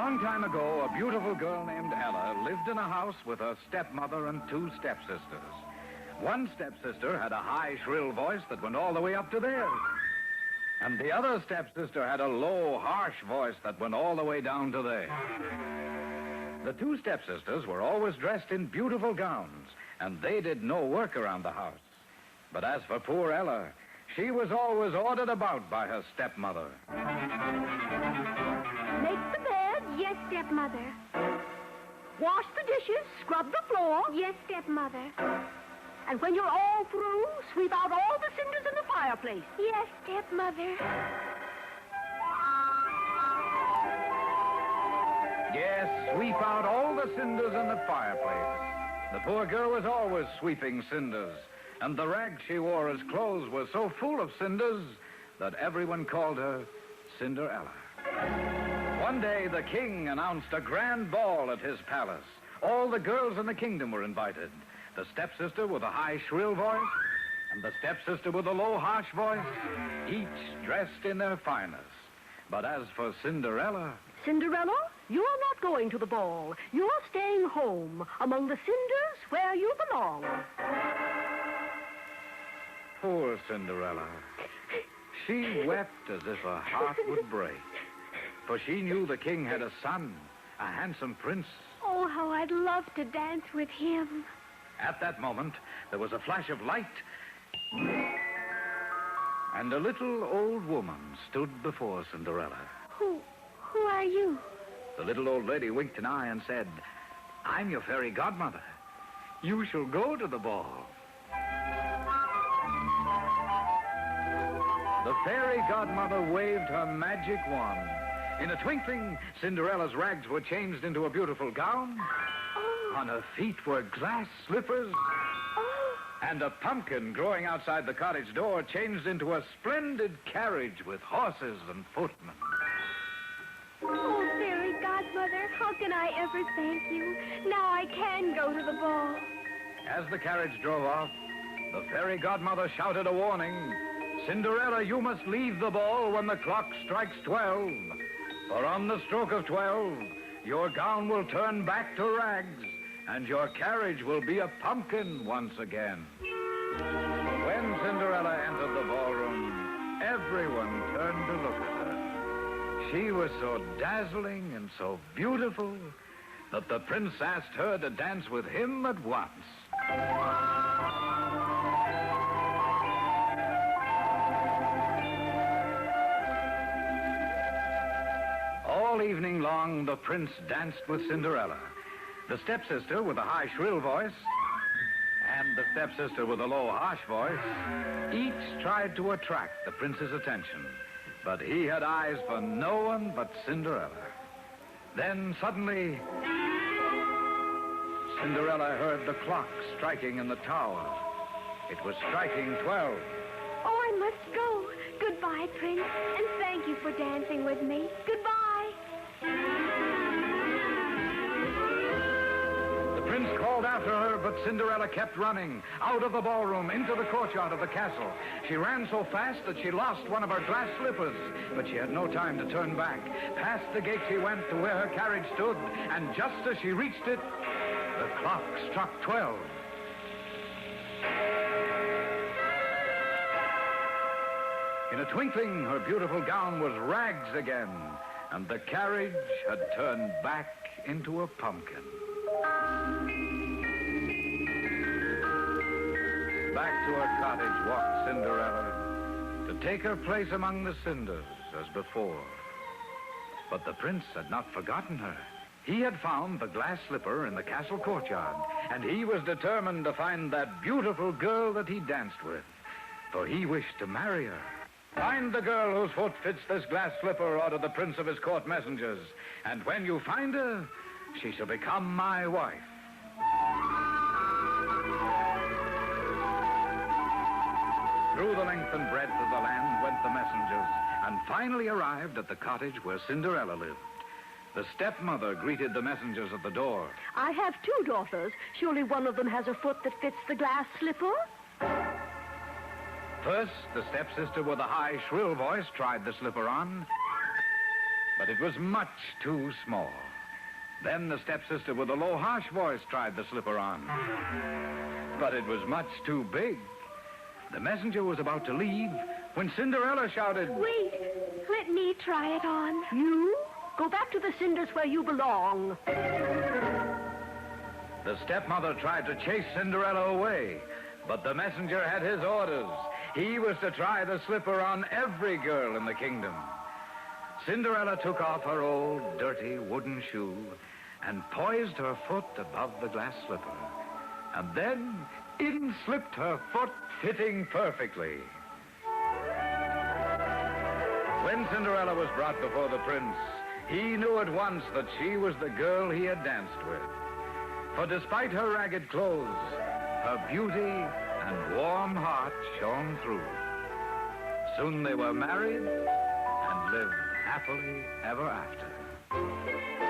long time ago, a beautiful girl named Ella lived in a house with her stepmother and two stepsisters. One stepsister had a high, shrill voice that went all the way up to theirs. And the other stepsister had a low, harsh voice that went all the way down to theirs. The two stepsisters were always dressed in beautiful gowns, and they did no work around the house. But as for poor Ella, she was always ordered about by her stepmother. Make the bed. Yes, stepmother. Wash the dishes. Scrub the floor. Yes, stepmother. And when you're all through, sweep out all the cinders in the fireplace. Yes, stepmother. Yes, sweep out all the cinders in the fireplace. The poor girl was always sweeping cinders, and the rags she wore as clothes were so full of cinders that everyone called her Cinderella. One day, the king announced a grand ball at his palace. All the girls in the kingdom were invited. The stepsister with a high, shrill voice, and the stepsister with a low, harsh voice, each dressed in their finest. But as for Cinderella... Cinderella, you're not going to the ball. You're staying home among the cinders where you belong. Poor Cinderella. She wept as if her heart would break. For she knew the king had a son, a handsome prince. Oh, how I'd love to dance with him. At that moment, there was a flash of light, and a little old woman stood before Cinderella. Who are you? The little old lady winked an eye and said, I'm your fairy godmother. You shall go to the ball. The fairy godmother waved her magic wand. In a twinkling, Cinderella's rags were changed into a beautiful gown. On her feet were glass slippers. And a pumpkin growing outside the cottage door changed into a splendid carriage with horses and footmen. Oh, fairy godmother, how can I ever thank you? Now I can go to the ball. As the carriage drove off, the fairy godmother shouted a warning. Cinderella, you must leave the ball when the clock strikes 12. For on the stroke of 12, your gown will turn back to rags, and your carriage will be a pumpkin once again. When Cinderella entered the ballroom, everyone turned to look at her. She was so dazzling and so beautiful that the prince asked her to dance with him at once. All evening long, the prince danced with Cinderella. The stepsister with a high, shrill voice and the stepsister with a low, harsh voice each tried to attract the prince's attention. But he had eyes for no one but Cinderella. Then suddenly, Cinderella heard the clock striking in the tower. It was striking 12. Oh, I must go. Goodbye, Prince, and thank you for dancing with me. Goodbye. The prince called after her, but Cinderella kept running out of the ballroom into the courtyard of the castle. She ran so fast that she lost one of her glass slippers, but she had no time to turn back. Past the gate she went to where her carriage stood, and just as she reached it, the clock struck 12. In a twinkling, her beautiful gown was rags again, and the carriage had turned back into a pumpkin. Back to her cottage walked Cinderella to take her place among the cinders as before. But the prince had not forgotten her. He had found the glass slipper in the castle courtyard, and he was determined to find that beautiful girl that he danced with, for he wished to marry her. Find the girl whose foot fits this glass slipper, ordered the prince of his court messengers, and when you find her, she shall become my wife. Through the length and breadth of the land went the messengers, and finally arrived at the cottage where Cinderella lived. The stepmother greeted the messengers at the door. I have 2 daughters. Surely one of them has a foot that fits the glass slipper? First, the stepsister with a high, shrill voice tried the slipper on. but it was much too small. Then the stepsister with the low, harsh voice tried the slipper on, but it was much too big. The messenger was about to leave when Cinderella shouted, Wait, let me try it on. You? Go back to the cinders where you belong. The stepmother tried to chase Cinderella away, but the messenger had his orders. He was to try the slipper on every girl in the kingdom. Cinderella took off her old, dirty wooden shoe and poised her foot above the glass slipper. And then in slipped her foot, fitting perfectly. When Cinderella was brought before the prince, he knew at once that she was the girl he had danced with. For despite her ragged clothes, her beauty and warm heart shone through. Soon they were married and lived happily ever after.